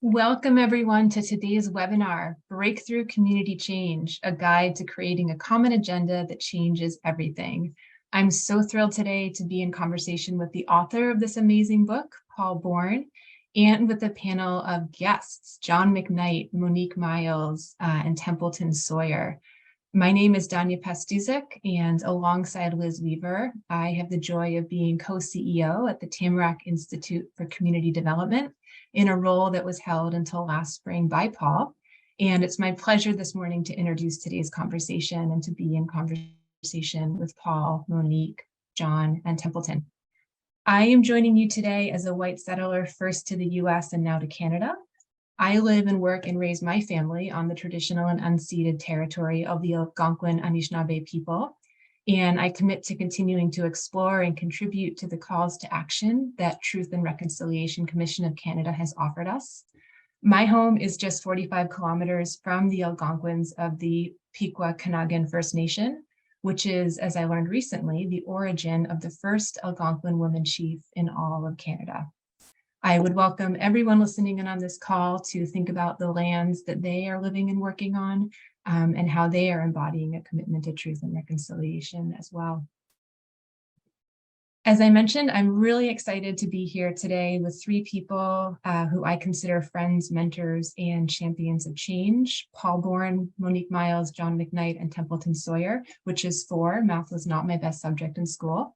Welcome everyone to today's webinar, Breakthrough Community Change, a guide to creating a common agenda that changes everything. I'm so thrilled today to be in conversation with the author of this amazing book, Paul Bourne, and with a panel of guests, John McKnight, Monique Miles, and Templeton Sawyer. My name is Danya Pastuszek, and alongside Liz Weaver, I have the joy of being co-CEO at the Tamarack Institute for Community Development in a role that was held until last spring by Paul. And it's my pleasure this morning to introduce today's conversation and to be in conversation with Paul, Monique, John, and Templeton. I am joining you today as a white settler, first to the US and now to Canada. I live and work and raise my family on the traditional and unceded territory of the Algonquin Anishinaabe people, and I commit to continuing to explore and contribute to the calls to action that Truth and Reconciliation Commission of Canada has offered us. My home is just 45 kilometers from the Algonquins of the Pequot-Kanagan First Nation, which is, as I learned recently, the origin of the first Algonquin woman chief in all of Canada. I would welcome everyone listening in on this call to think about the lands that they are living and working on, and how they are embodying a commitment to truth and reconciliation as well. As I mentioned, I'm really excited to be here today with three people who I consider friends, mentors, and champions of change: Paul Bourne, Monique Miles, John McKnight, and Templeton Sawyer, which is four. Math was not my best subject in school.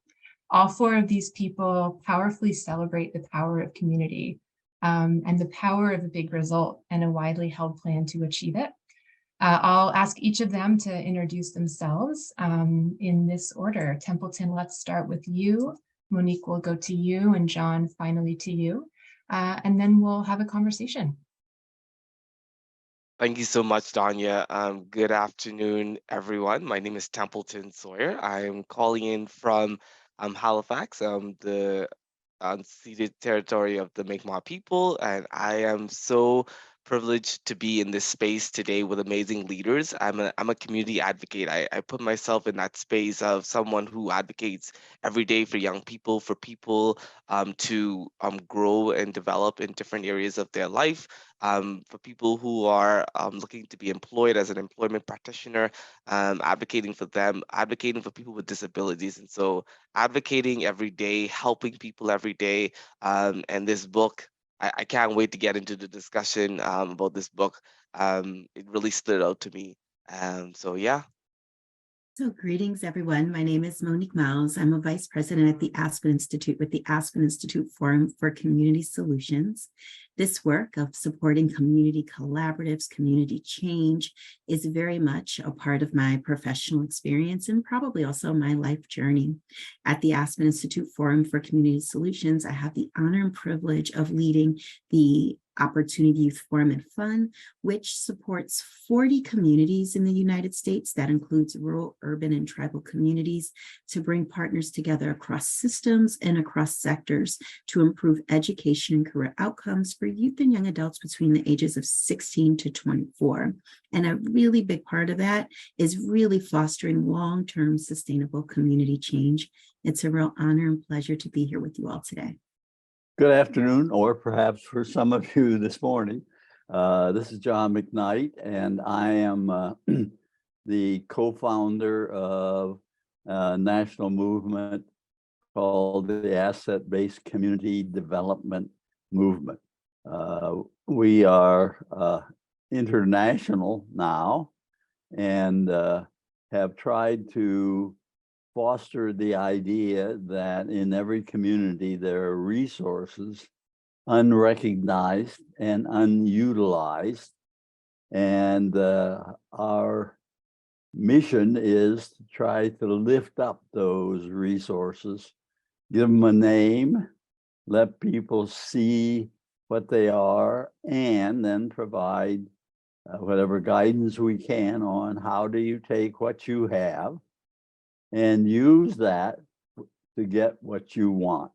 All four of these people powerfully celebrate the power of community and the power of a big result and a widely held plan to achieve it. I'll ask each of them to introduce themselves in this order. Templeton, let's start with you. Monique will go to you, and John finally to you. And then we'll have a conversation. Thank you so much, Danya. Good afternoon, everyone. My name is Templeton Sawyer. I'm calling in from Halifax, the unceded territory of the Mi'kmaq people, and I am so privileged to be in this space today with amazing leaders. I'm a community advocate. I put myself in that space of someone who advocates every day for young people, for people to grow and develop in different areas of their life, for people who are looking to be employed as an employment practitioner, advocating for them, advocating for people with disabilities. And so advocating every day, helping people every day. And this book, I can't wait to get into the discussion about this book. It really stood out to me. So yeah. So greetings, everyone. My name is Monique Miles. I'm a vice president at the Aspen Institute with the Aspen Institute Forum for Community Solutions. This work of supporting community collaboratives, community change, is very much a part of my professional experience and probably also my life journey. At the Aspen Institute Forum for Community Solutions, I have the honor and privilege of leading the Opportunity Youth Forum and Fun, which supports 40 communities in the United States. That includes rural, urban, and tribal communities, to bring partners together across systems and across sectors to improve education and career outcomes for youth and young adults between the ages of 16 to 24. And a really big part of that is really fostering long-term sustainable community change. It's a real honor and pleasure to be here with you all today. Good afternoon, or perhaps for some of you this morning. This is John McKnight, and I am the co-founder of a national movement called the Asset-Based Community Development Movement. We are international now and have tried to foster the idea that in every community there are resources unrecognized and unutilized. And our mission is to try to lift up those resources, give them a name, let people see what they are, and then provide whatever guidance we can on how do you take what you have and use that to get what you want.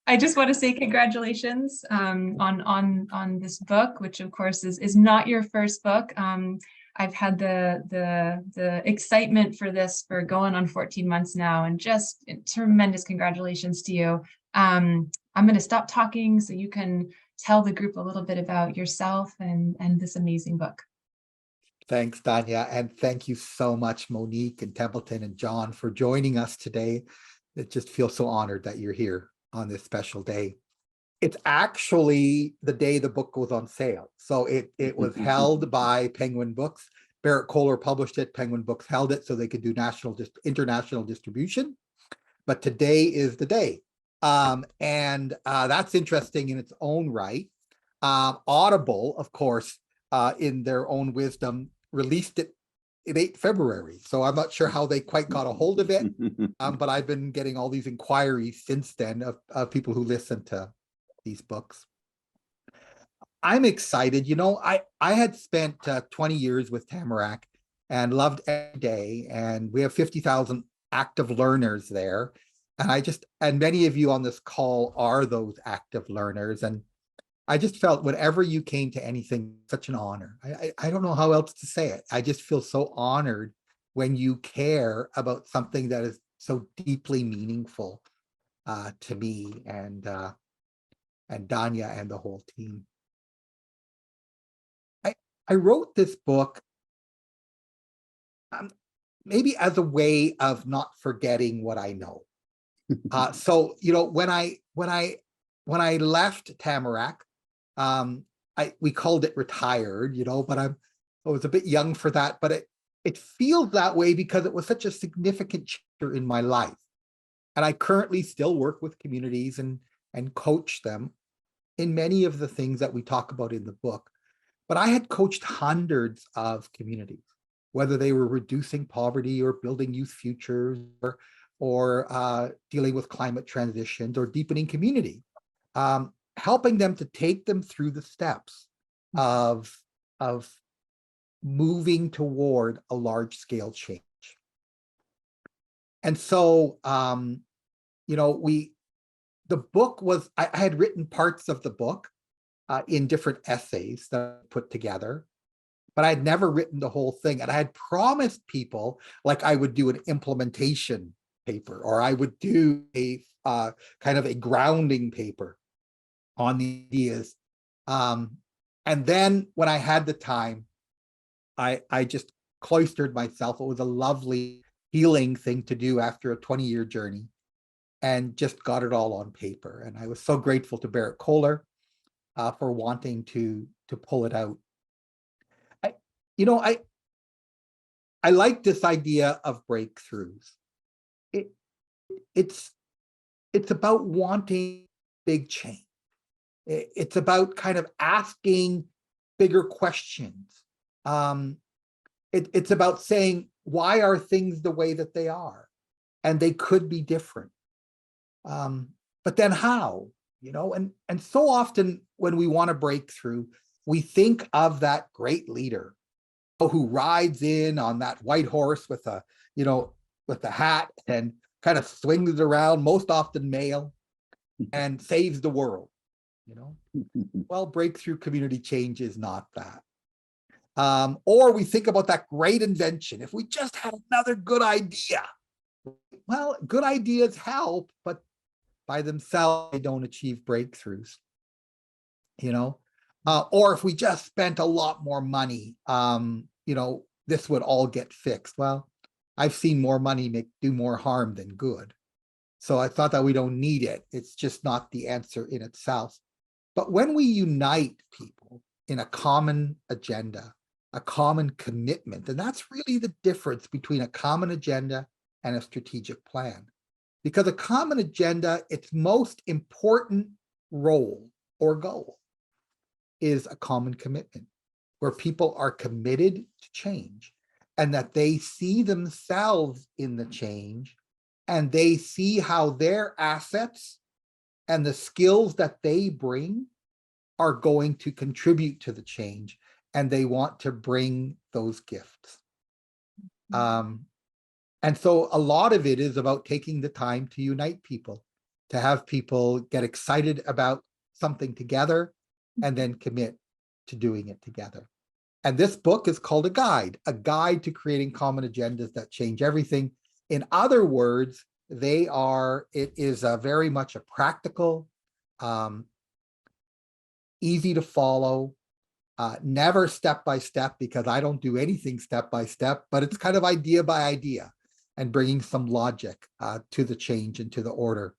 I just want to say congratulations on this book, which of course is not your first book. I've had the excitement for this for going on 14 months now, and just tremendous congratulations to you. I'm going to stop talking so you can tell the group a little bit about yourself and this amazing book. Thanks, Danya, and thank you so much, Monique and Templeton and John, for joining us today. It just feels so honored that you're here on this special day. It's actually the day the book goes on sale. So it was held by Penguin Books. Barrett Kohler published it. Penguin Books held it so they could do international distribution. But today is the day. And that's interesting in its own right. Audible, of course, in their own wisdom, released it in 8 February. So I'm not sure how they quite got a hold of it. But I've been getting all these inquiries since then of people who listen to these books. I'm excited. You know, I had spent 20 years with Tamarack and loved every day. And we have 50,000 active learners there. And many of you on this call are those active learners. And I just felt whenever you came to anything, such an honor. I don't know how else to say it. I just feel so honored when you care about something that is so deeply meaningful to me and Danya and the whole team. I wrote this book maybe as a way of not forgetting what I know. So, you know, when I left Tamarack, we called it retired, you know, but I was a bit young for that, but it feels that way because it was such a significant chapter in my life. And I currently still work with communities and coach them in many of the things that we talk about in the book. But I had coached hundreds of communities, whether they were reducing poverty or building youth futures or dealing with climate transitions or deepening community, helping them to take them through the steps of moving toward a large scale change. And so, you know, the book was, I had written parts of the book in different essays that I put together, but I had never written the whole thing. And I had promised people, like I would do an implementation paper, or I would do a kind of a grounding paper on the ideas. And then when I had the time, I just cloistered myself. It was a lovely healing thing to do after a 20-year journey, and just got it all on paper. And I was so grateful to Barrett Kohler for wanting to pull it out. I like this idea of breakthroughs. It's about wanting big change. It's about kind of asking bigger questions. It's about saying, why are things the way that they are? And they could be different. But then how? You know, and so often when we want to break through, we think of that great leader who rides in on that white horse with a hat and kind of swings it around, most often male, and saves the world. You know, well, breakthrough community change is not that. Or we think about that great invention. If we just had another good idea. Well, good ideas help, but by themselves, they don't achieve breakthroughs, you know? Or if we just spent a lot more money, you know, this would all get fixed. Well, I've seen more money do more harm than good. So I thought that we don't need it. It's just not the answer in itself. But when we unite people in a common agenda, a common commitment, and that's really the difference between a common agenda and a strategic plan. Because a common agenda, its most important role or goal is a common commitment, where people are committed to change and that they see themselves in the change and they see how their assets and the skills that they bring are going to contribute to the change, and they want to bring those gifts. And so a lot of it is about taking the time to unite people, to have people get excited about something together and then commit to doing it together. And this book is called a guide to creating common agendas that change everything. In other words, it is very much a practical, easy to follow, never step by step, because I don't do anything step by step, but it's kind of idea by idea and bringing some logic to the change and to the order.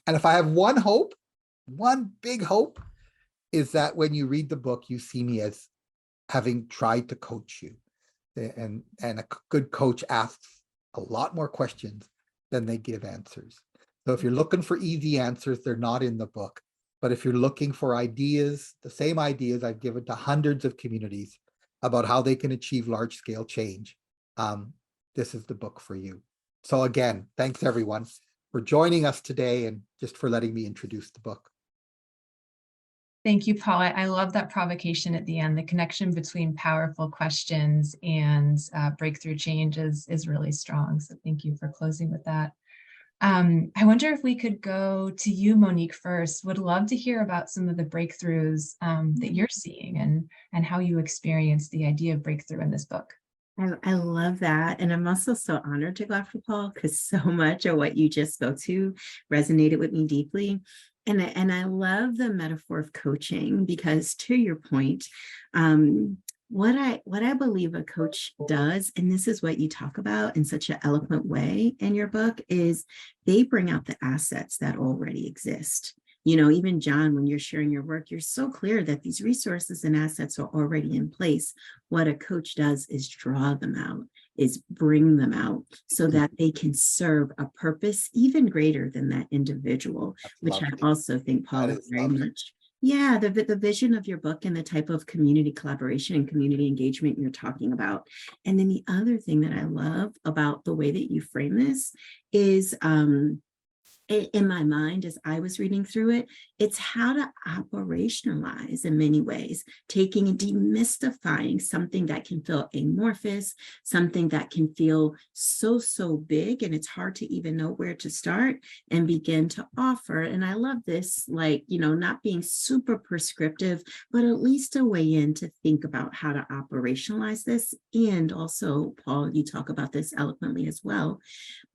And if I have one hope, one big hope, is that when you read the book, you see me as having tried to coach you. And a good coach asks a lot more questions than they give answers. So if you're looking for easy answers, they're not in the book. But if you're looking for ideas, the same ideas I've given to hundreds of communities about how they can achieve large-scale change, this is the book for you. So again, thanks everyone for joining us today and just for letting me introduce the book. Thank you, Paul. I love that provocation at the end. The connection between powerful questions and breakthrough change is really strong. So thank you for closing with that. I wonder if we could go to you, Monique, first. Would love to hear about some of the breakthroughs that you're seeing and how you experience the idea of breakthrough in this book. I love that. And I'm also so honored to go after Paul, because so much of what you just spoke to resonated with me deeply. And I love the metaphor of coaching, because to your point, what I believe a coach does, and this is what you talk about in such an eloquent way in your book, is they bring out the assets that already exist. You know, even John, when you're sharing your work, you're so clear that these resources and assets are already in place. What a coach does is draw them out, is bring them out so that they can serve a purpose even greater than that individual, which I also think, Paul, is very much. Yeah, the vision of your book and the type of community collaboration and community engagement you're talking about. And then the other thing that I love about the way that you frame this is, in my mind, as I was reading through it, it's how to operationalize in many ways, taking and demystifying something that can feel amorphous, something that can feel so big, and it's hard to even know where to start, and begin to offer. And I love this, like, you know, not being super prescriptive, but at least a way in to think about how to operationalize this. And also, Paul, you talk about this eloquently as well,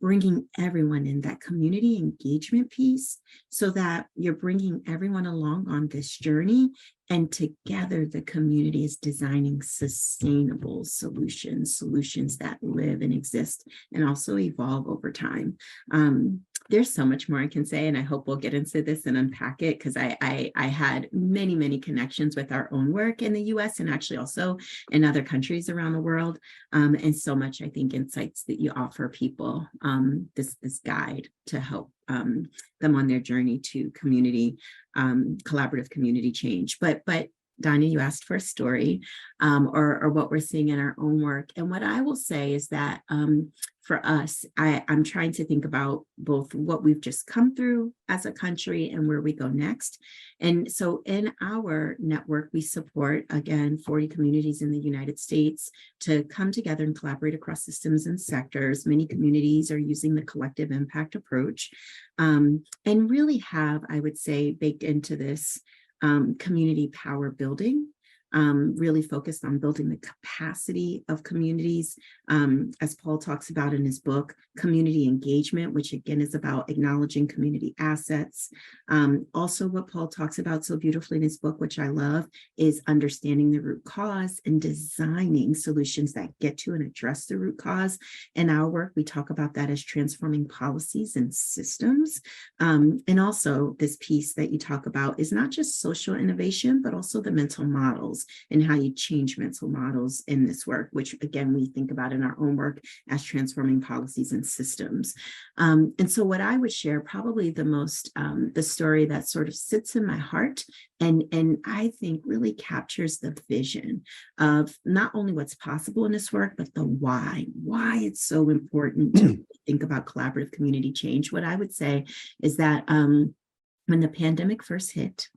bringing everyone in, that community engagement piece, so that you're bringing everyone along on this journey, and together the community is designing sustainable solutions that live and exist and also evolve over time. There's so much more I can say, and I hope we'll get into this and unpack it, because I had many connections with our own work in the US and actually also in other countries around the world. And so much, I think, insights that you offer people, this guide to help them on their journey to community, collaborative community change. But Danya, you asked for a story, or what we're seeing in our own work. And what I will say is that for us, I'm trying to think about both what we've just come through as a country and where we go next. And so in our network, we support, again, 40 communities in the United States to come together and collaborate across systems and sectors. Many communities are using the collective impact approach, and really have, I would say, baked into this community power building, really focused on building the capacity of communities, as Paul talks about in his book, community engagement, which again is about acknowledging community assets. Also, what Paul talks about so beautifully in his book, which I love, is understanding the root cause and designing solutions that get to and address the root cause. In our work, we talk about that as transforming policies and systems. And also this piece that you talk about is not just social innovation, but also the mental models and how you change mental models in this work, which again, we think about in our own work as transforming policies and systems. And so what I would share, probably the most, the story that sort of sits in my heart and I think really captures the vision of not only what's possible in this work, but the why it's so important to think about collaborative community change. What I would say is that when the pandemic first hit,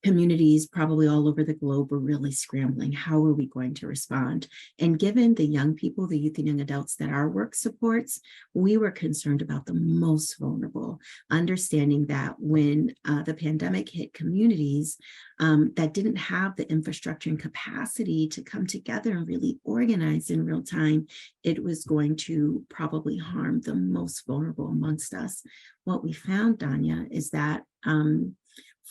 communities probably all over the globe were really scrambling. How are we going to respond? And given the young people, the youth and young adults that our work supports, we were concerned about the most vulnerable, understanding that when the pandemic hit communities that didn't have the infrastructure and capacity to come together and really organize in real time, it was going to probably harm the most vulnerable amongst us. What we found, Danya, is that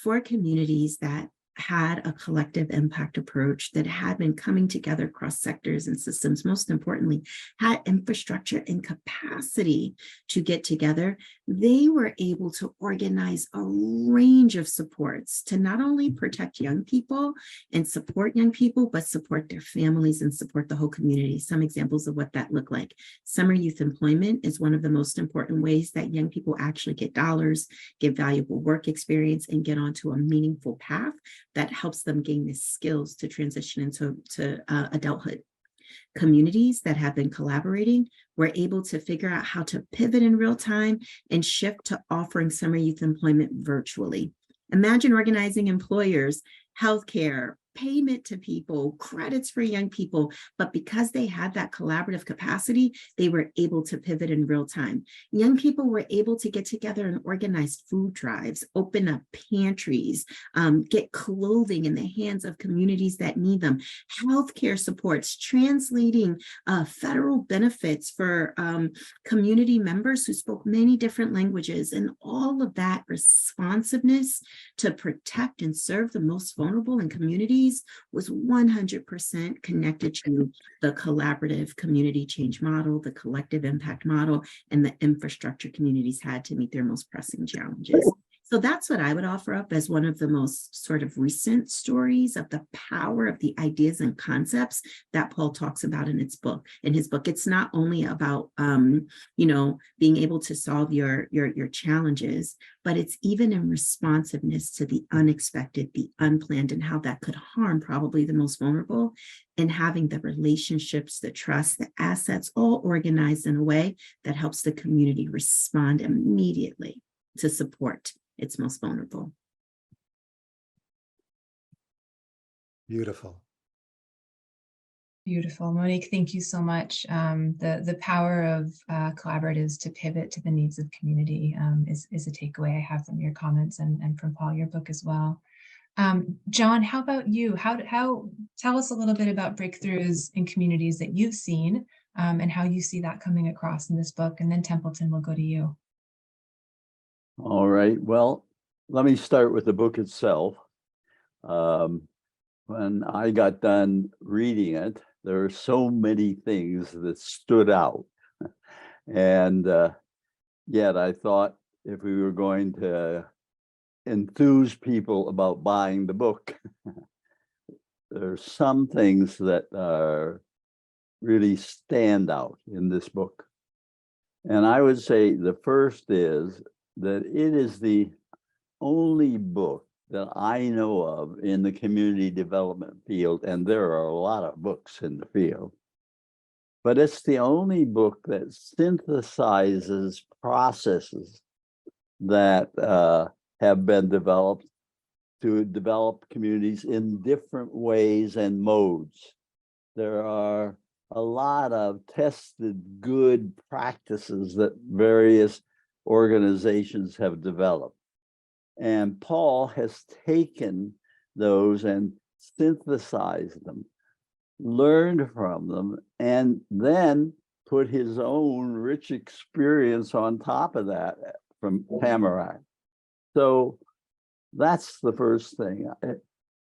for communities that had a collective impact approach, that had been coming together across sectors and systems, most importantly, had infrastructure and capacity to get together, they were able to organize a range of supports to not only protect young people and support young people, but support their families and support the whole community. Some examples of what that looked like. Summer youth employment is one of the most important ways that young people actually get dollars, get valuable work experience, and get onto a meaningful path that helps them gain the skills to transition into adulthood. Communities that have been collaborating were able to figure out how to pivot in real time and shift to offering summer youth employment virtually. Imagine organizing employers, healthcare, payment to people, credits for young people, but because they had that collaborative capacity, they were able to pivot in real time. Young people were able to get together and organize food drives, open up pantries, get clothing in the hands of communities that need them, healthcare supports, translating federal benefits for community members who spoke many different languages, and all of that responsiveness to protect and serve the most vulnerable in communities was 100% connected to the collaborative community change model, the collective impact model, and the infrastructure communities had to meet their most pressing challenges. So that's what I would offer up as one of the most sort of recent stories of the power of the ideas and concepts that Paul talks about in his book. It's not only about being able to solve your challenges, but it's even in responsiveness to the unexpected, the unplanned, and how that could harm probably the most vulnerable, and having the relationships, the trust, the assets all organized in a way that helps the community respond immediately to support its most vulnerable. Beautiful. Beautiful. Monique, thank you so much. The power of collaboratives to pivot to the needs of community is a takeaway I have from your comments and from Paul, your book as well. John, how about you? How tell us a little bit about breakthroughs in communities that you've seen and how you see that coming across in this book, and then Templeton, will go to you. All right. Well, let me start with the book itself. When I got done reading it, there are so many things that stood out. And yet I thought if we were going to enthuse people about buying the book, there are some things that really stand out in this book. And I would say the first is that it is the only book that I know of in the community development field, and there are a lot of books in the field, but it's the only book that synthesizes processes that have been developed to develop communities in different ways and modes. There are a lot of tested good practices that various organizations have developed. And Paul has taken those and synthesized them, learned from them, and then put his own rich experience on top of that from Tamarack. So that's the first thing.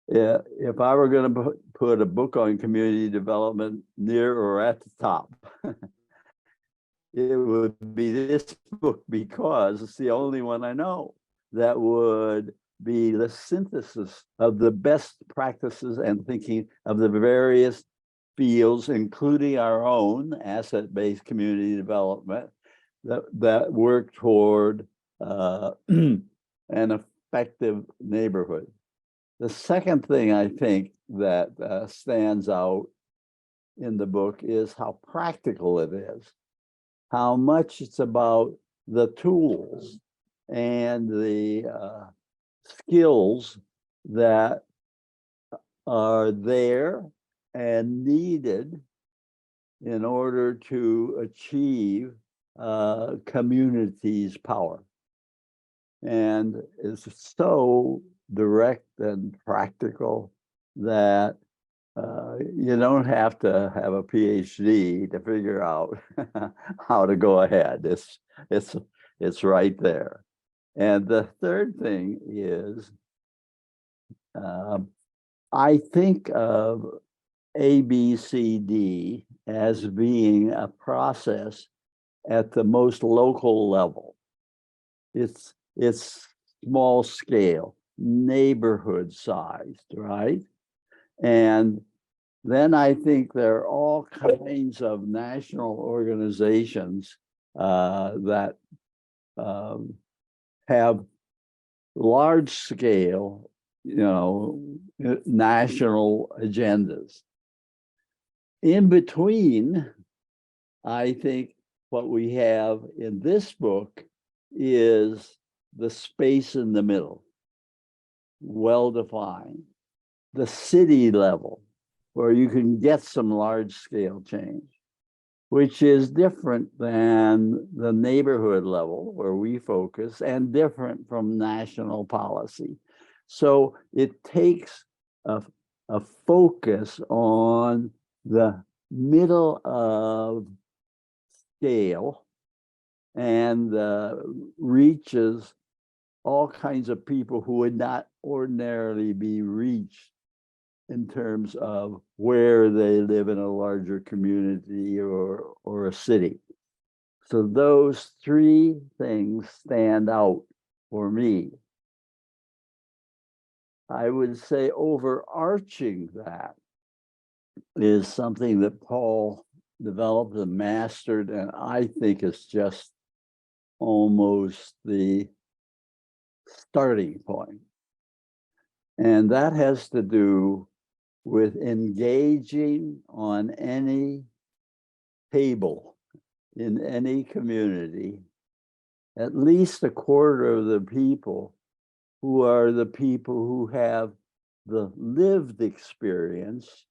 If I were going to put a book on community development near or at the top, it would be this book, because it's the only one I know that would be the synthesis of the best practices and thinking of the various fields, including our own asset-based community development, that work toward an effective neighborhood. The second thing I think that stands out in the book is how practical it is, how much it's about the tools and the skills that are there and needed in order to achieve community's power. And it's so direct and practical that you don't have to have a PhD to figure out how to go ahead. It's right there. And the third thing is I think of ABCD as being a process at the most local level. It's small scale, neighborhood sized, right? And then I think there are all kinds of national organizations that have large scale, national agendas. In between, I think what we have in this book is the space in the middle, well-defined, the city level, where you can get some large-scale change, which is different than the neighborhood level where we focus and different from national policy. So it takes a focus on the middle of scale and reaches all kinds of people who would not ordinarily be reached in terms of where they live in a larger community or a city. So those three things stand out for me. I would say overarching that is something that Paul developed and mastered, and I think is just almost the starting point. And that has to do with engaging on any table in any community, at least a quarter of the people who are the people who have the lived experience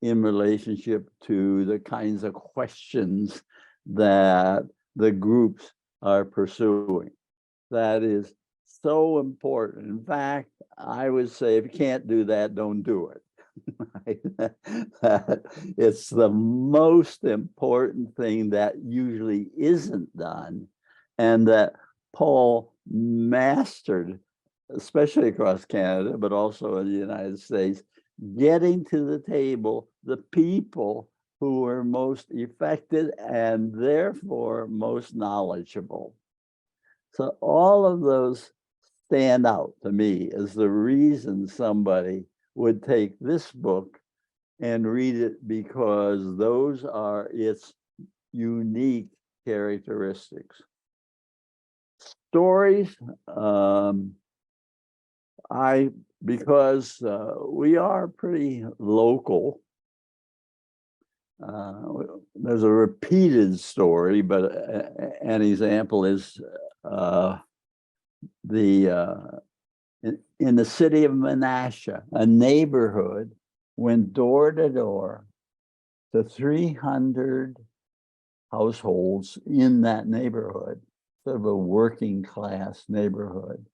in relationship to the kinds of questions that the groups are pursuing. That is so important. In fact, I would say if you can't do that, don't do it. It's the most important thing that usually isn't done, and that Paul mastered, especially across Canada, but also in the United States, getting to the table the people who were most affected and therefore most knowledgeable. So all of those stand out to me as the reason somebody would take this book and read it, because those are its unique characteristics. Stories, because we are pretty local, there's a repeated story, but an example is in the city of Menasha, a neighborhood went door to door to 300 households in that neighborhood, sort of a working class neighborhood,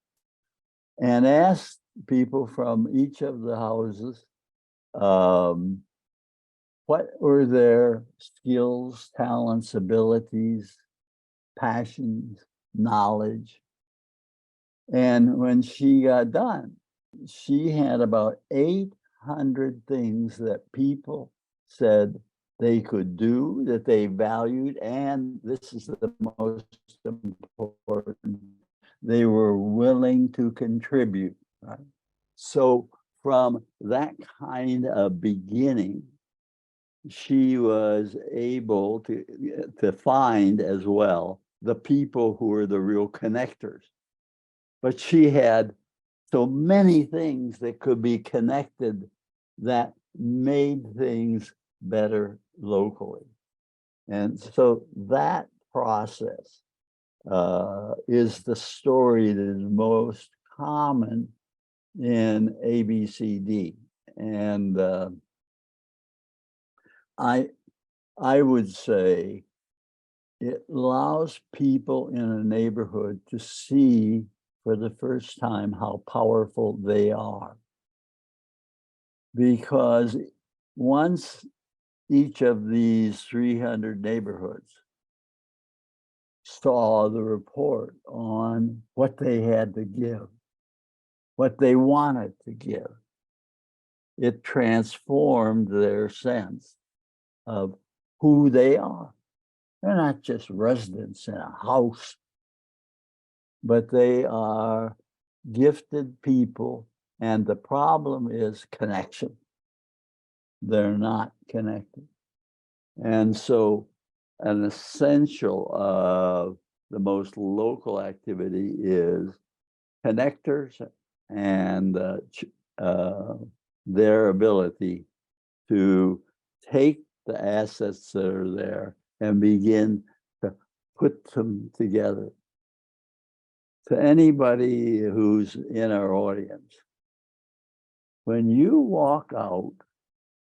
and asked people from each of the houses what were their skills, talents, abilities, passions, knowledge. And when she got done, she had about 800 things that people said they could do, that they valued, and this is the most important, they were willing to contribute. Right? So from that kind of beginning, she was able to find as well the people who were the real connectors. But she had so many things that could be connected that made things better locally. And so that process is the story that is most common in ABCD. And I would say it allows people in a neighborhood to see for the first time how powerful they are. Because once each of these 300 neighborhoods saw the report on what they had to give, what they wanted to give, it transformed their sense of who they are. They're not just residents in a house, but they are gifted people. And the problem is connection. They're not connected. And so an essential of the most local activity is connectors and their ability to take the assets that are there and begin to put them together. To anybody who's in our audience, when you walk out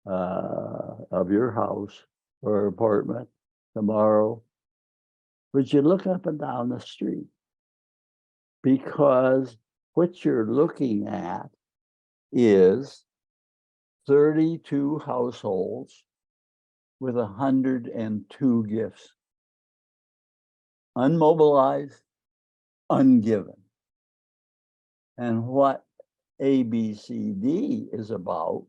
of your house or apartment tomorrow, would you look up and down the street? Because what you're looking at is 32 households with 102 gifts, unmobilized, ungiven. And what ABCD is about,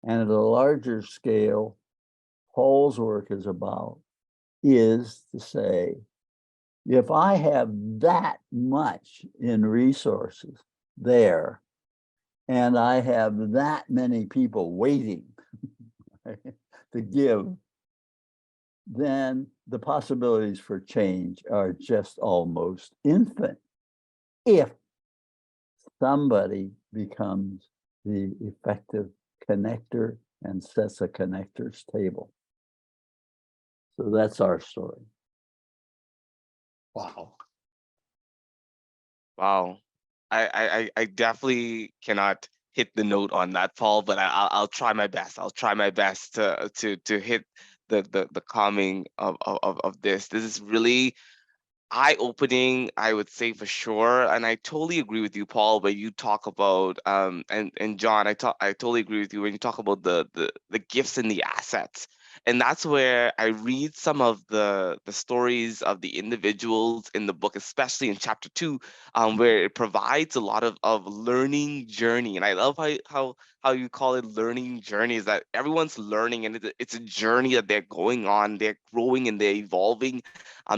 and at a larger scale, Paul's work is about, is to say, if I have that much in resources there, and I have that many people waiting to give, then the possibilities for change are just almost infinite if somebody becomes the effective connector and sets a connector's table. So that's our story. Wow. Wow. I definitely cannot hit the note on that, Paul, but I'll try my best. I'll try my best to hit the calming of this. This is really eye-opening, I would say, for sure. And I totally agree with you, Paul, when you talk about and John, I totally agree with you when you talk about the gifts and the assets. And that's where I read some of the stories of the individuals in the book, especially in chapter 2, where it provides a lot of learning journey. And I love how you call it learning journeys, that everyone's learning, and it's a journey that they're going on, they're growing and they're evolving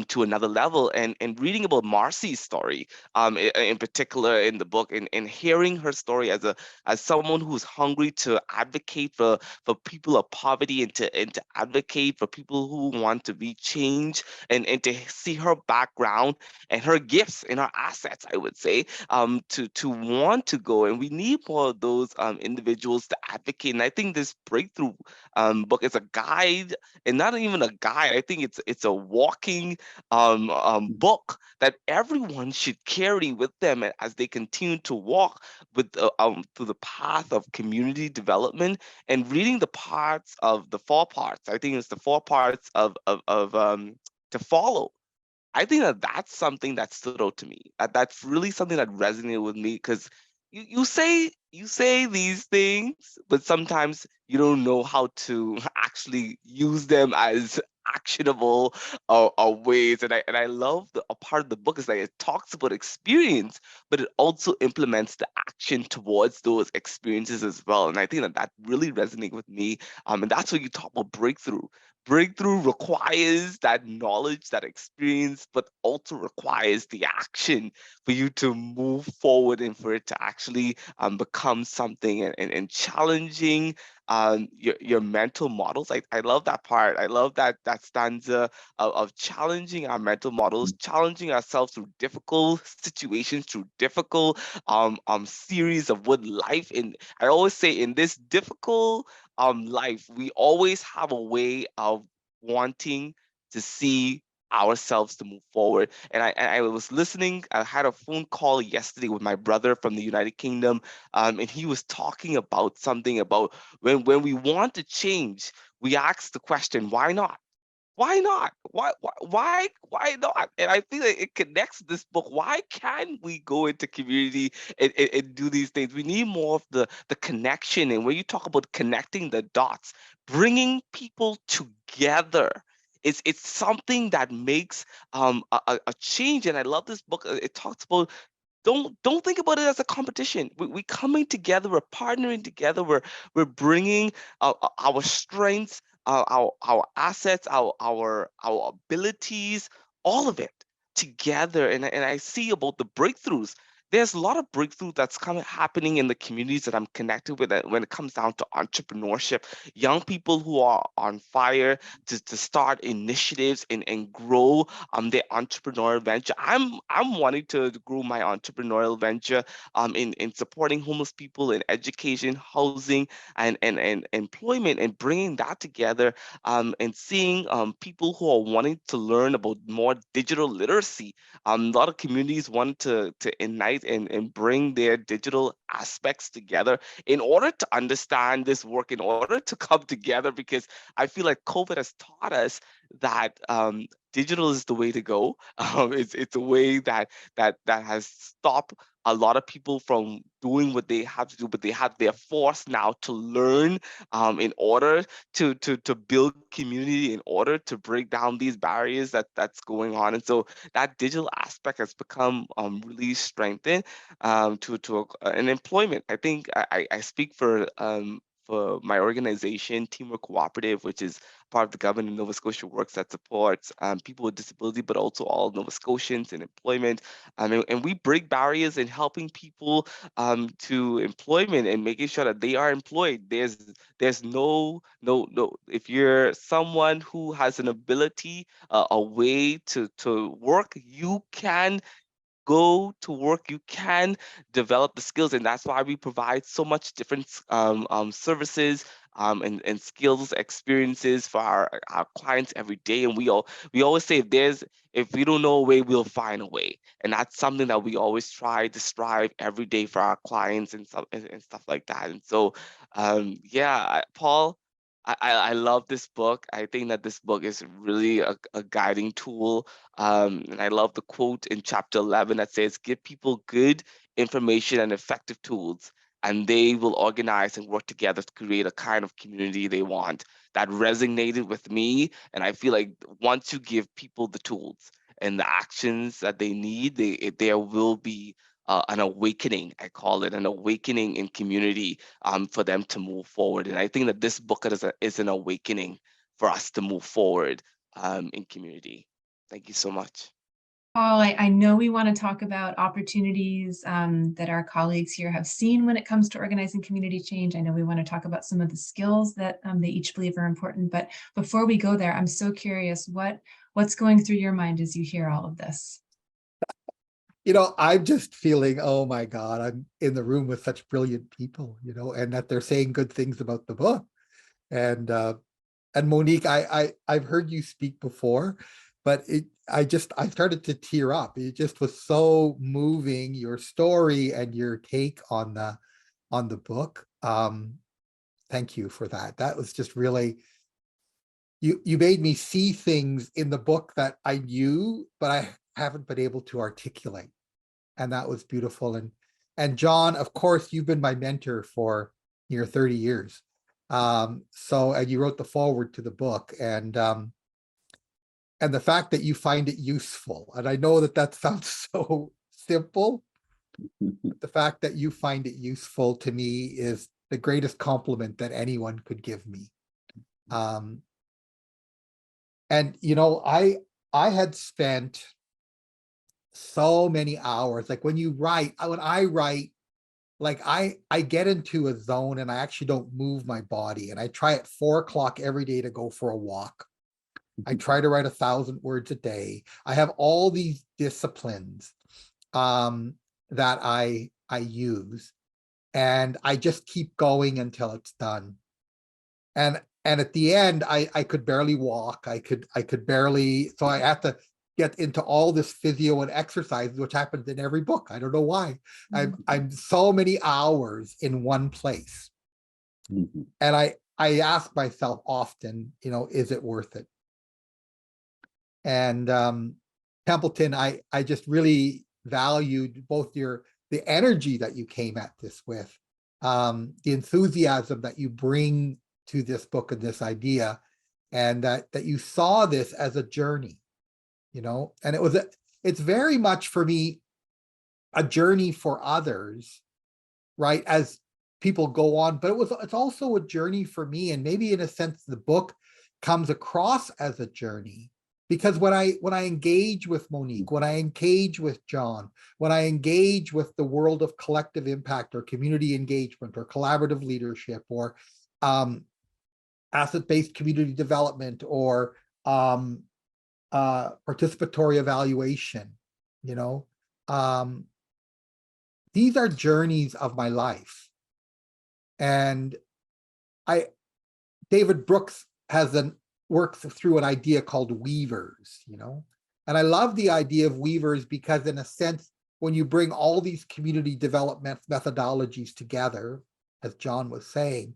to another level. And reading about Marcy's story, in particular in the book, and hearing her story as someone who's hungry to advocate for people of poverty, and to advocate for people who want to be changed, and to see her background and her gifts and her assets, I would say, to want to go. And we need more of those individuals to advocate. And I think this breakthrough book is a guide, and not even a guide. I think it's a walking book that everyone should carry with them as they continue to walk with through the path of community development, and reading the parts of the 4 parts. I think it's the 4 parts of to follow. I think that's something that stood out to me. That's really something that resonated with me, because you say these things, but sometimes you don't know how to actually use them as actionable ways. And I love a part of the book is that it talks about experience, but it also implements the action towards those experiences as well. And I think that really resonates with me. And that's what you talk about breakthrough. Breakthrough requires that knowledge, that experience, but also requires the action for you to move forward and for it to actually become something, and challenging your mental models. I love that part. I love that stanza of challenging our mental models, challenging ourselves through difficult situations, through difficult series of what life. And I always say, in this difficult life, we always have a way of wanting to see ourselves to move forward. And I was listening. I had a phone call yesterday with my brother from the United Kingdom, and he was talking about something about when we want to change, we ask the question, why not? Why not? Why not? And I feel like it connects this book. Why can't we go into community and do these things? We need more of the connection. And when you talk about connecting the dots, bringing people together, it's something that makes a change. And I love this book. It talks about don't think about it as a competition. We coming together, we're partnering together, we're bringing our strengths, our assets, our abilities, all of it together. And I see about the breakthroughs. There's a lot of breakthrough that's happening in the communities that I'm connected with when it comes down to entrepreneurship. Young people who are on fire to start initiatives and grow their entrepreneurial venture. I'm wanting to grow my entrepreneurial venture in supporting homeless people in education, housing, and employment, and bringing that together, and seeing people who are wanting to learn about more digital literacy. A lot of communities want to unite and bring their digital aspects together in order to understand this work, in order to come together, because I feel like COVID has taught us that digital is the way to go. It's a way that has stopped a lot of people from doing what they have to do, but they're forced now to learn in order to build community, in order to break down these barriers that's going on. And so that digital aspect has become really strengthened to an employment. I think I speak for my organization, Teamwork Cooperative, which is part of the government of Nova Scotia Works, that supports people with disability, but also all Nova Scotians in employment. And we break barriers in helping people to employment and making sure that they are employed. There's no. If you're someone who has an ability, a way to work, you can go to work, you can develop the skills. And that's why we provide so much different services and skills experiences for our clients every day. And we always say, if we don't know a way, we'll find a way. And that's something that we always try to strive every day for our clients and stuff like that. And so Paul, I love this book. I think that this book is really a guiding tool. And I love the quote in chapter 11 that says, give people good information and effective tools, and they will organize and work together to create a kind of community they want. That resonated with me. And I feel like once you give people the tools and the actions that they need, there will be an awakening. I call it an awakening in community for them to move forward. And I think that this book is an awakening for us to move forward in community. Thank you so much. Paul, I know we want to talk about opportunities that our colleagues here have seen when it comes to organizing community change. I know we want to talk about some of the skills that they each believe are important. But before we go there, I'm so curious, what's going through your mind as you hear all of this? I'm just feeling, oh my God, I'm in the room with such brilliant people, and that they're saying good things about the book. And Monique, I've heard you speak before, but I started to tear up. It just was so moving, your story and your take on the book. Thank you for that. That was just really, you made me see things in the book that I knew, but I haven't been able to articulate. And that was beautiful. And John, of course, you've been my mentor for near 30 years. And you wrote the foreword to the book, and the fact that you find it useful. And I know that sounds so simple, but the fact that you find it useful to me is the greatest compliment that anyone could give me. And I had spent so many hours, like when I write, like I get into a zone and I actually don't move my body. And I try at 4 o'clock every day to go for a walk. I try to write 1,000 words a day. I have all these disciplines that I use, and I just keep going until it's done. And at the end, I could barely walk. I could barely, so I have to get into all this physio and exercise, which happens in every book. I don't know why. I'm so many hours in one place. Mhm. And I ask myself often, is it worth it? And Templeton, I just really valued both the energy that you came at this with, the enthusiasm that you bring to this book and this idea, and that you saw this as a journey, and it's very much for me, a journey for others, right, as people go on, but it's also a journey for me. And maybe in a sense, the book comes across as a journey, because when I engage with Monique, when I engage with John, when I engage with the world of collective impact or community engagement or collaborative leadership or asset-based community development or participatory evaluation, you know, these are journeys of my life. And David Brooks works through an idea called weavers, you know, and I love the idea of weavers because in a sense, when you bring all these community development methodologies together, as John was saying,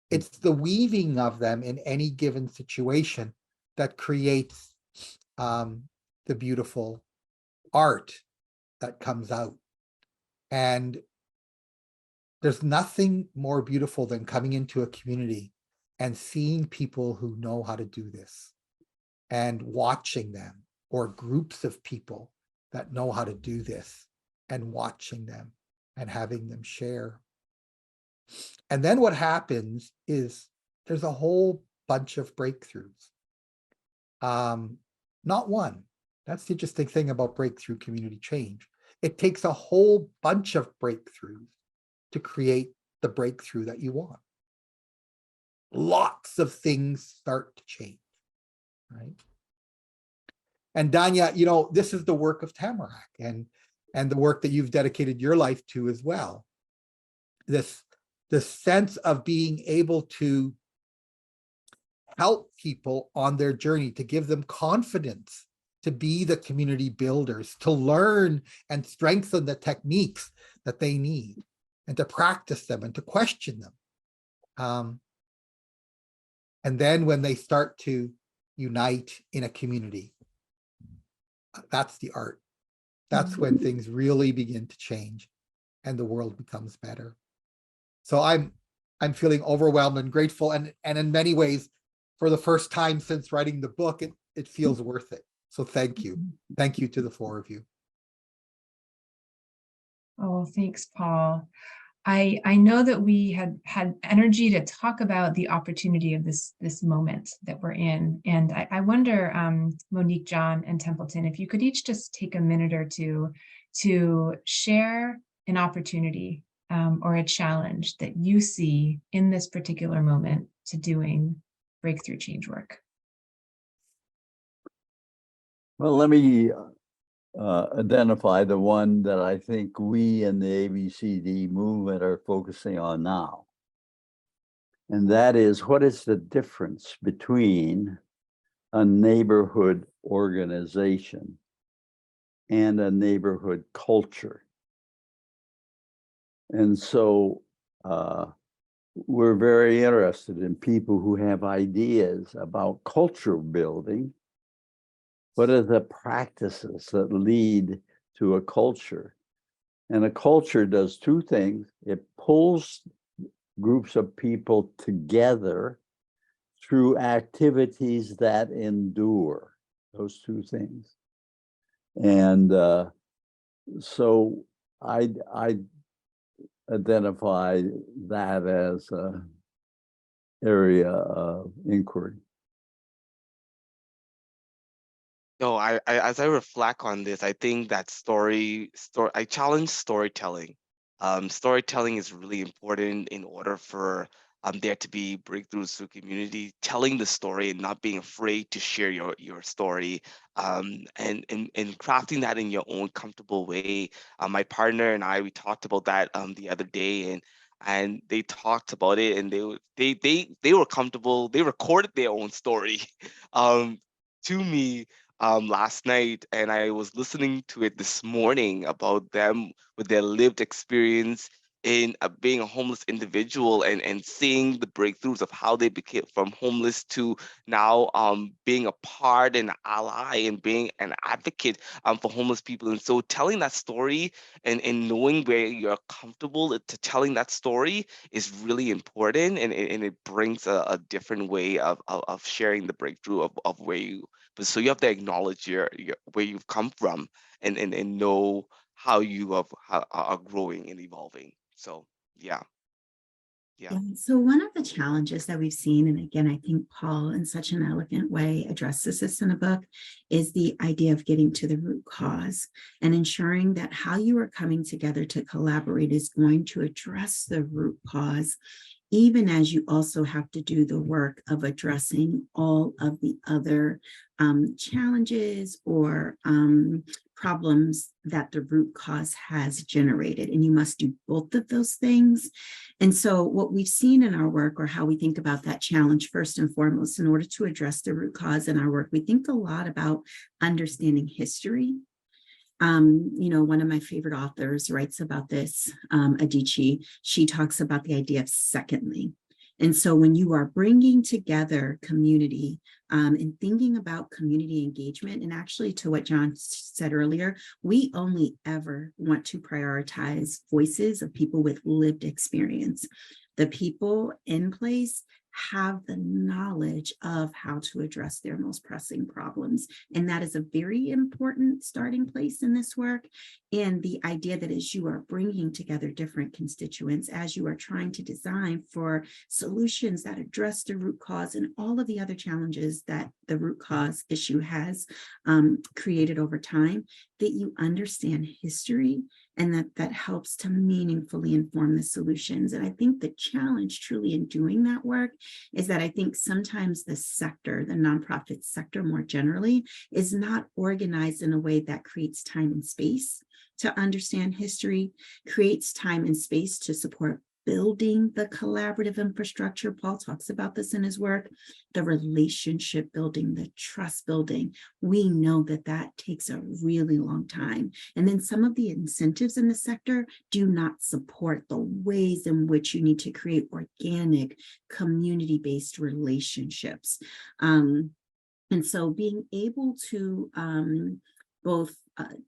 it's the weaving of them in any given situation that creates the beautiful art that comes out. And there's nothing more beautiful than coming into a community and seeing people who know how to do this and watching them, or groups of people that know how to do this and watching them and having them share. And then what happens is there's a whole bunch of breakthroughs. Not one. That's the interesting thing about breakthrough community change. It takes a whole bunch of breakthroughs to create the breakthrough that you want. Lots of things start to change, right? And Danya, you know, this is the work of Tamarack and the work that you've dedicated your life to as well. This sense of being able to help people on their journey, to give them confidence, to be the community builders, to learn and strengthen the techniques that they need, and to practice them and to question them. And then when they start to unite in a community, that's the art. That's when things really begin to change and the world becomes better. So I'm feeling overwhelmed and grateful, and in many ways, for the first time since writing the book, it feels worth it. So thank you. Thank you to the four of you. Oh, thanks, Paul. I know that we had energy to talk about the opportunity of this moment that we're in. And I wonder, Monique, John, and Templeton, if you could each just take a minute or two to share an opportunity or a challenge that you see in this particular moment to doing breakthrough change work. Well, let me identify the one that I think we in the ABCD movement are focusing on now. And that is, what is the difference between a neighborhood organization and a neighborhood culture? And so we're very interested in people who have ideas about culture building. What are the practices that lead to a culture? And a culture does two things. It pulls groups of people together through activities that endure, those two things. And so I identify that as an area of inquiry. No, I as I reflect on this, I think that I challenge storytelling. Storytelling is really important in order for there to be breakthroughs through community, telling the story and not being afraid to share your story, and crafting that in your own comfortable way. My partner and I, we talked about that the other day, and they talked about it, and they were comfortable. They recorded their own story to me last night, and I was listening to it this morning about them with their lived experience in being a homeless individual, and seeing the breakthroughs of how they became from homeless to now being a part and ally and being an advocate for homeless people. And so telling that story and knowing where you're comfortable to telling that story is really important, and it brings a different way of sharing the breakthrough of where you. But so you have to acknowledge your where you've come from, and know how you are growing and evolving. So yeah. Yeah. So one of the challenges that we've seen, and again, I think Paul in such an elegant way addresses this in the book, is the idea of getting to the root cause and ensuring that how you are coming together to collaborate is going to address the root cause, even as you also have to do the work of addressing all of the other challenges or problems that the root cause has generated. And you must do both of those things. And so what we've seen in our work, or how we think about that challenge, first and foremost, in order to address the root cause in our work, we think a lot about understanding history. One of my favorite authors writes about this, Adichie. She talks about the idea of secondly. And so when you are bringing together community and thinking about community engagement, and actually to what John said earlier, we only ever want to prioritize voices of people with lived experience. The people in place have the knowledge of how to address their most pressing problems. And that is a very important starting place in this work. And the idea that as you are bringing together different constituents, as you are trying to design for solutions that address the root cause and all of the other challenges that the root cause issue has created over time, that you understand history and that helps to meaningfully inform the solutions. And I think the challenge truly in doing that work is that I think sometimes the sector, the nonprofit sector more generally, is not organized in a way that creates time and space to understand history, creates time and space to support building the collaborative infrastructure. Paul talks about this in his work, the relationship building, the trust building. We know that takes a really long time. And then some of the incentives in the sector do not support the ways in which you need to create organic, community-based relationships. And so being able to both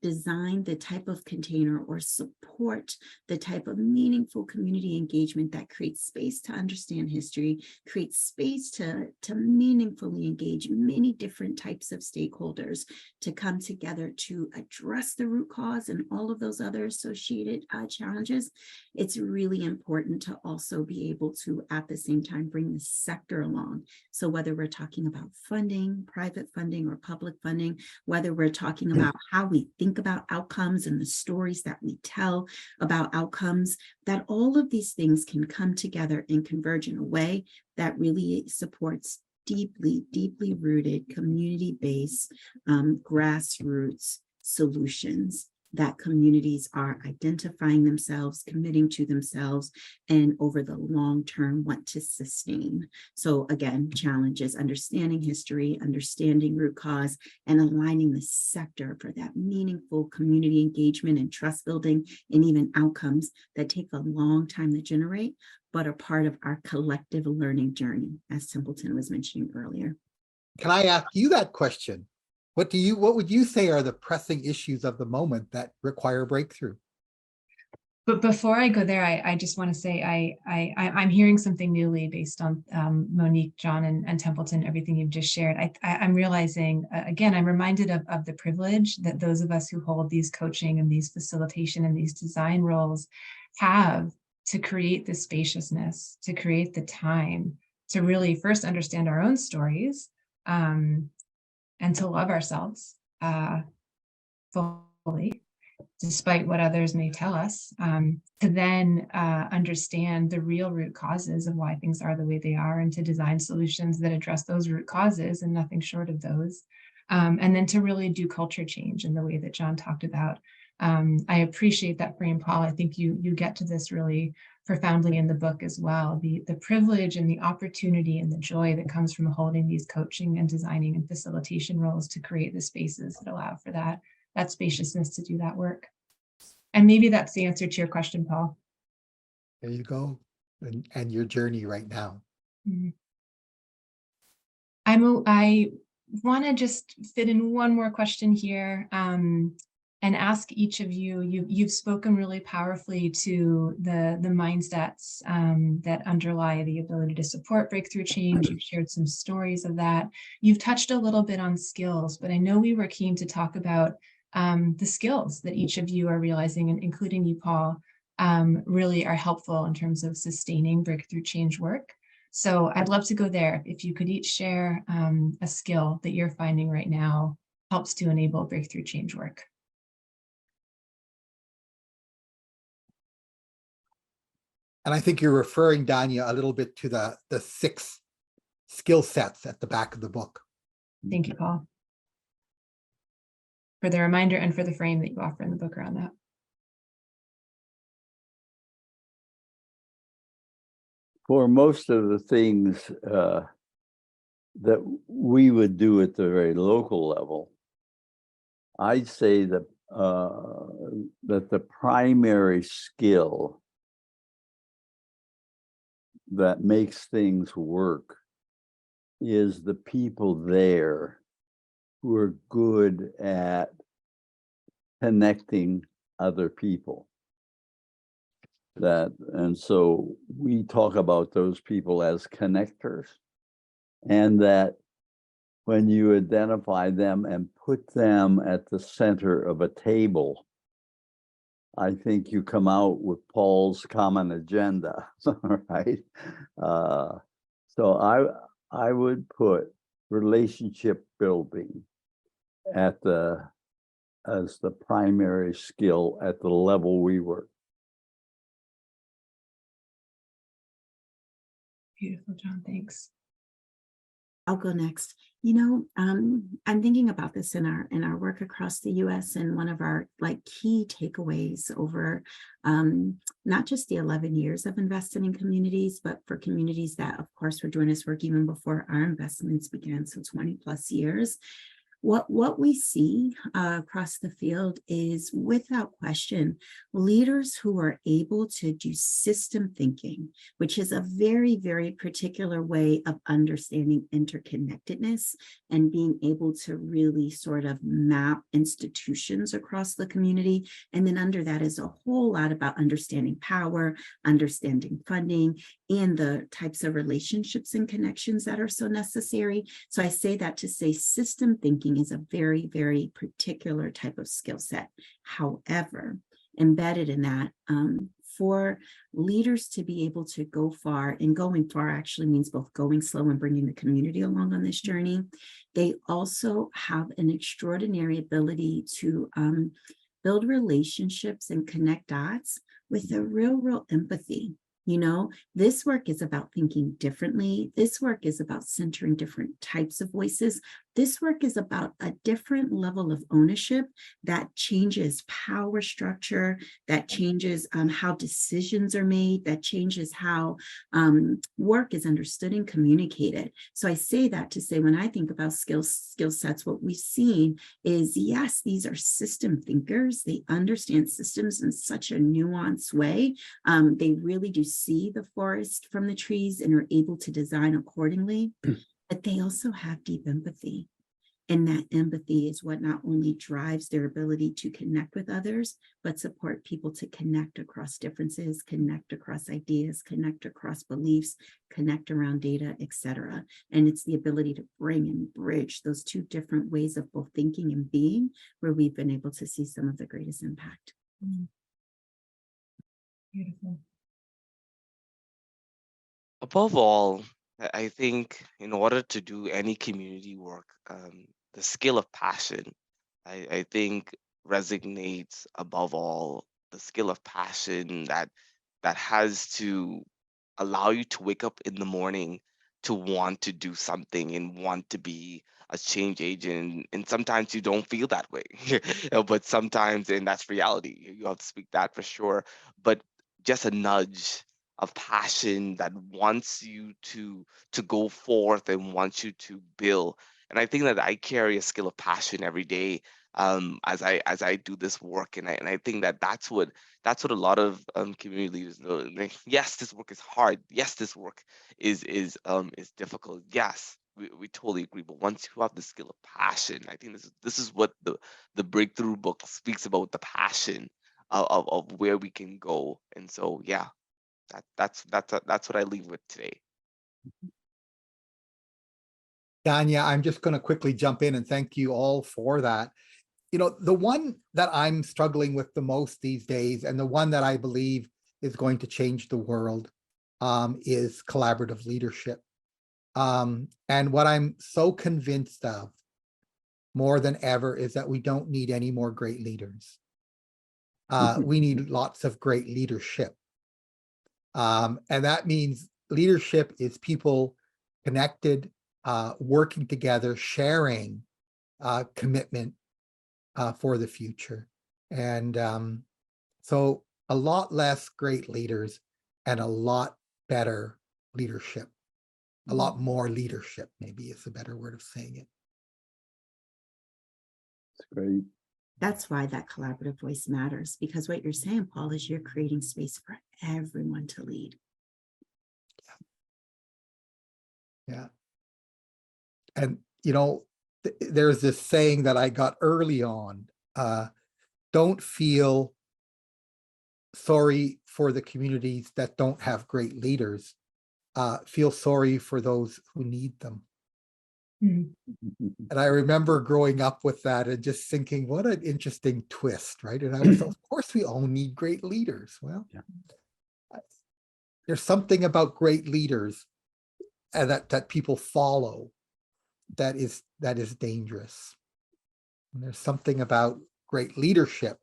design the type of container or support the type of meaningful community engagement that creates space to understand history, creates space to meaningfully engage many different types of stakeholders to come together to address the root cause and all of those other associated challenges. It's really important to also be able to, at the same time, bring the sector along. So whether we're talking about funding, private funding or public funding, whether we're talking about how we think about outcomes and the stories that we tell about outcomes, that all of these things can come together and converge in a way that really supports deeply, deeply rooted, community-based, grassroots solutions that communities are identifying themselves, committing to themselves, and over the long term want to sustain. So again, challenges, understanding history, understanding root cause, and aligning the sector for that meaningful community engagement and trust building, and even outcomes that take a long time to generate, but are part of our collective learning journey, as Templeton was mentioning earlier. Can I ask you that question? What would you say are the pressing issues of the moment that require breakthrough? But before I go there, I just want to say I'm hearing something newly based on Monique, John, and Templeton, everything you've just shared. I'm realizing, again, I'm reminded of the privilege that those of us who hold these coaching and these facilitation and these design roles have to create the spaciousness, to create the time, to really first understand our own stories, and to love ourselves fully, despite what others may tell us, to then understand the real root causes of why things are the way they are, and to design solutions that address those root causes and nothing short of those. And then to really do culture change in the way that John talked about. I appreciate that frame, Paul. I think you get to this really profoundly in the book as well. The privilege and the opportunity and the joy that comes from holding these coaching and designing and facilitation roles to create the spaces that allow for that spaciousness to do that work. And maybe that's the answer to your question, Paul. There you go. And your journey right now. Mm-hmm. I want to just fit in one more question here. And ask each of you, you've spoken really powerfully to the mindsets that underlie the ability to support breakthrough change. You've shared some stories of that. You've touched a little bit on skills, but I know we were keen to talk about the skills that each of you are realizing, and including you, Paul, really are helpful in terms of sustaining breakthrough change work. So I'd love to go there. If you could each share a skill that you're finding right now helps to enable breakthrough change work. And I think you're referring, Danya, a little bit to the 6 skill sets at the back of the book. Thank you, Paul, for the reminder and for the frame that you offer in the book around that. For most of the things that we would do at the very local level, I'd say that that the primary skill that makes things work is the people there who are good at connecting other people. And so we talk about those people as connectors, and that when you identify them and put them at the center of a table, I think you come out with Paul's common agenda, right? So I would put relationship building as the primary skill at the level we work. Beautiful, John, thanks. I'll go next. You know, I'm thinking about this in our work across the U.S. and one of our key takeaways over not just the 11 years of investing in communities, but for communities that, of course, were doing this work even before our investments began, so 20 plus years. What we see across the field is, without question, leaders who are able to do system thinking, which is a very, very particular way of understanding interconnectedness and being able to really sort of map institutions across the community. And then under that is a whole lot about understanding power, understanding funding, and the types of relationships and connections that are so necessary. So I say that to say system thinking is a very, very particular type of skill set. However, embedded in that, for leaders to be able to go far, and going far actually means both going slow and bringing the community along on this journey, they also have an extraordinary ability to build relationships and connect dots with a real empathy. You know, this work is about thinking differently. This work is about centering different types of voices. This work is about a different level of ownership that changes power structure, that changes how decisions are made, that changes how work is understood and communicated. So I say that to say, when I think about skill sets, what we've seen is, yes, these are system thinkers. They understand systems in such a nuanced way. They really do see the forest from the trees and are able to design accordingly, but they also have deep empathy. And that empathy is what not only drives their ability to connect with others, but support people to connect across differences, connect across ideas, connect across beliefs, connect around data, etc. And it's the ability to bring and bridge those two different ways of both thinking and being where we've been able to see some of the greatest impact. Beautiful. Above all, I think in order to do any community work, the skill of passion, I think resonates above all. The skill of passion that has to allow you to wake up in the morning to want to do something and want to be a change agent. And sometimes you don't feel that way, but sometimes, and that's reality. You have to speak that for sure. But just a nudge of passion that wants you to go forth and wants you to build. And I think that I carry a skill of passion every day as I do this work, and I think that that's what a lot of community leaders know. Like, yes, this work is hard. Yes, this work is difficult. Yes, we totally agree. But once you have the skill of passion, I think this is what the breakthrough book speaks about, the passion of where we can go. And so yeah, that's what I leave with today. Danya, I'm just going to quickly jump in and thank you all for that. the one that I'm struggling with the most these days, and the one that I believe is going to change the world, is collaborative leadership. And what I'm so convinced of more than ever is that we don't need any more great leaders. We need lots of great leadership. And that means leadership is people connected, working together, sharing commitment for the future. And so a lot less great leaders and a lot better leadership. A lot more leadership, maybe is a better word of saying it. That's great. That's why that collaborative voice matters, because what you're saying, Paul, is you're creating space for everyone to lead. Yeah. And, there's this saying that I got early on, don't feel sorry for the communities that don't have great leaders. Feel sorry for those who need them. Mhm. And I remember growing up with that and just thinking, what an interesting twist, right? And I was, of course, we all need great leaders. Well, there's something about great leaders and that people follow that is dangerous. And there's something about great leadership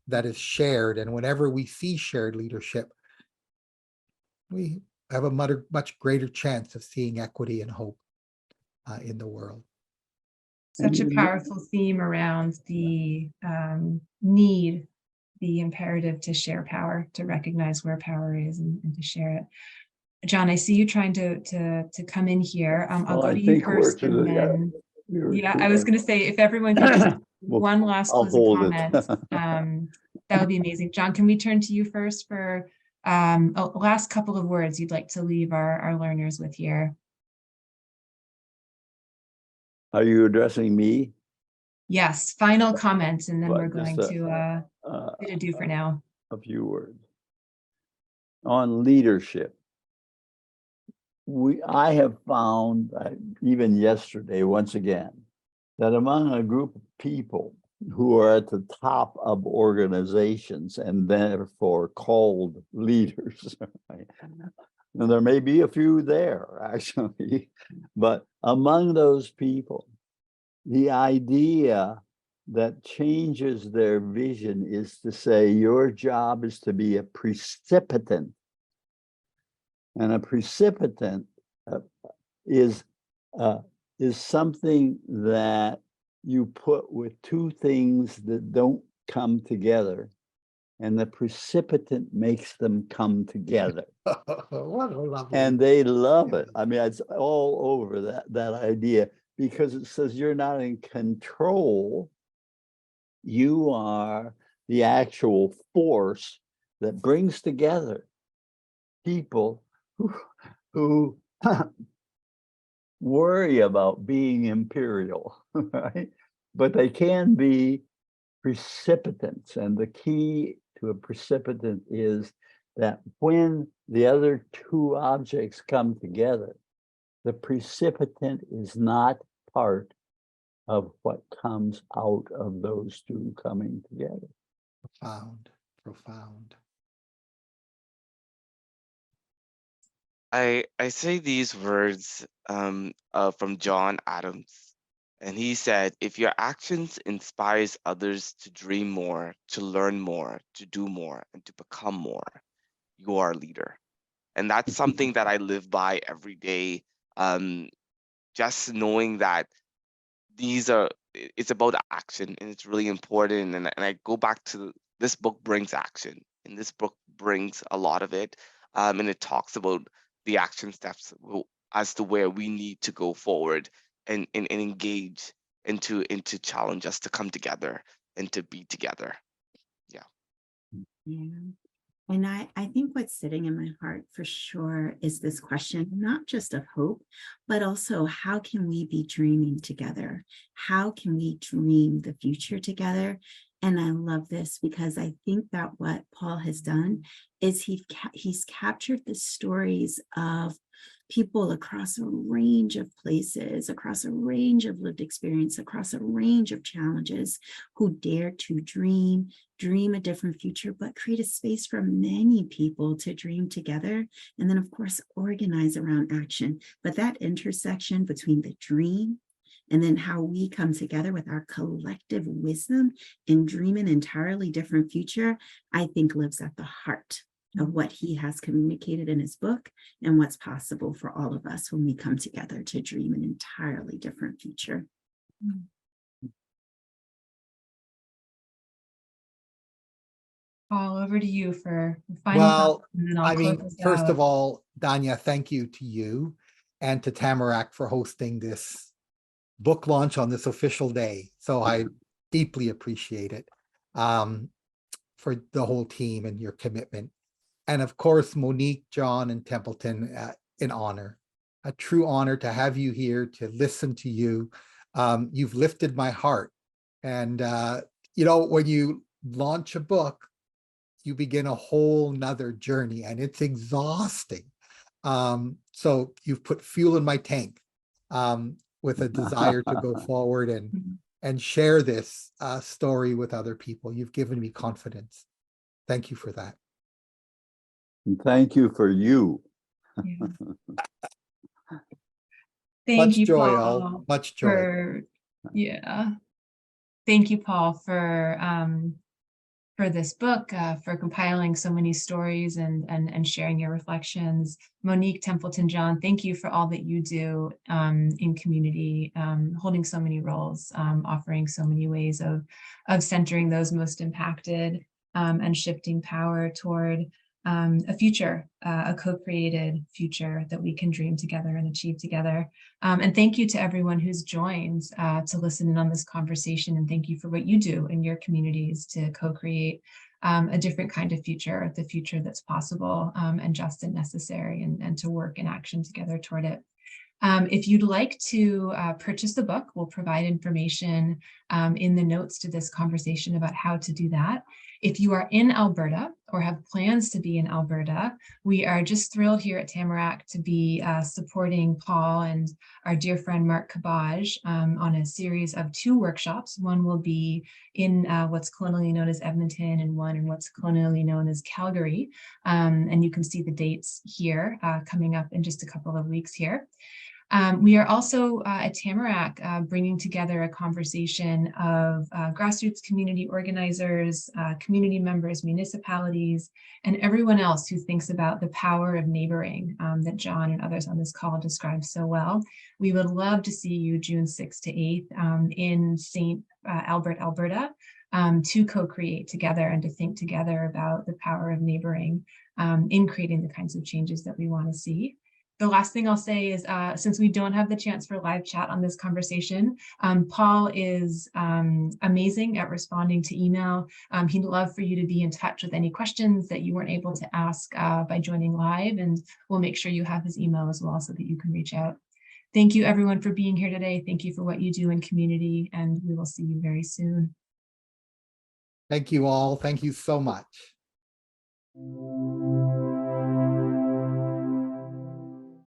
that is shared. And whenever we see shared leadership, we have a much greater chance of seeing equity and hope in the world. Such a powerful theme around the need, the imperative to share power, to recognize where power is and to share it. John, I see you trying to come in here. I'll go to you first, and then I was going to say, if everyone could just one last closing comment, that would be amazing. John, can we turn to you first for a last couple of words you'd like to leave our learners with here? Are you addressing me? Yes, final comments, and then Well, we're going to do for now. A few words on leadership. I have found, even yesterday, once again, that among a group of people who are at the top of organizations and therefore called leaders, right? And there may be a few there, actually, but among those people, the idea that changes their vision is to say, your job is to be a precipitant. And a precipitant is something that you put with two things that don't come together, and the precipitant makes them come together. What a lovely. And they love it. I mean, it's all over that idea, because it says you're not in control. You are the actual force that brings together people who worry about being imperial, right? But they can be precipitants. And the key to a precipitant is that when the other two objects come together, the precipitant is not part of what comes out of those two coming together. Profound. I say these words from John Adams, and he said, if your actions inspires others to dream more, to learn more, to do more, and to become more, you are a leader. And that's something that I live by every day. Just knowing that it's about action, and it's really important. And I go back to this book brings action, and this book brings a lot of it. And it talks about the action steps as to where we need to go forward and engage into challenge us to come together and to be together. Yeah. And I think what's sitting in my heart for sure is this question, not just of hope, but also how can we be dreaming together? How can we dream the future together? And I love this because I think that what Paul has done is he's captured the stories of people across a range of places, across a range of lived experience, across a range of challenges, who dare to dream a different future, but create a space for many people to dream together. And then, of course, organize around action. But that intersection between the dream and then how we come together with our collective wisdom and dream an entirely different future, I think lives at the heart of what he has communicated in his book and what's possible for all of us when we come together to dream an entirely different future. Paul, over to you for final Well, thoughts, and then I'll I mean, close us first out. of all, Danya, thank you to you and to Tamarack for hosting this book launch on this official day. So I deeply appreciate it, for the whole team and your commitment. And of course, Monique, John, and Templeton, an honor, a true honor to have you here, to listen to you. You've lifted my heart. And, when you launch a book, you begin a whole nother journey, and it's exhausting. So you've put fuel in my tank, with a desire to go forward and share this story with other people. You've given me confidence. Thank you for that. And thank you for you. Yeah. Thank Much you, joy, Paul, all. Much joy. Thank you, Paul, for this book, for compiling so many stories and sharing your reflections. Monique, Templeton, John, thank you for all that you do in community, holding so many roles, offering so many ways of centering those most impacted, and shifting power toward a future, a co-created future that we can dream together and achieve together. And thank you to everyone who's joined to listen in on this conversation. And thank you for what you do in your communities to co-create a different kind of future, the future that's possible and just and necessary, and to work in action together toward it. If you'd like to purchase the book, we'll provide information in the notes to this conversation about how to do that. If you are in Alberta or have plans to be in Alberta, we are just thrilled here at Tamarack to be supporting Paul and our dear friend Mark Kabaj on a series of 2 workshops. One will be in what's colonially known as Edmonton, and one in what's colonially known as Calgary. And you can see the dates here coming up in just a couple of weeks here. We are also at Tamarack bringing together a conversation of grassroots community organizers, community members, municipalities, and everyone else who thinks about the power of neighboring that John and others on this call described so well. We would love to see you June 6th to 8th in St. Albert, Alberta, to co-create together and to think together about the power of neighboring in creating the kinds of changes that we want to see. The last thing I'll say is, since we don't have the chance for live chat on this conversation, Paul is amazing at responding to email. He'd love for you to be in touch with any questions that you weren't able to ask by joining live, and we'll make sure you have his email as well so that you can reach out. Thank you everyone for being here today. Thank you for what you do in community, and we will see you very soon. Thank you all. Thank you so much.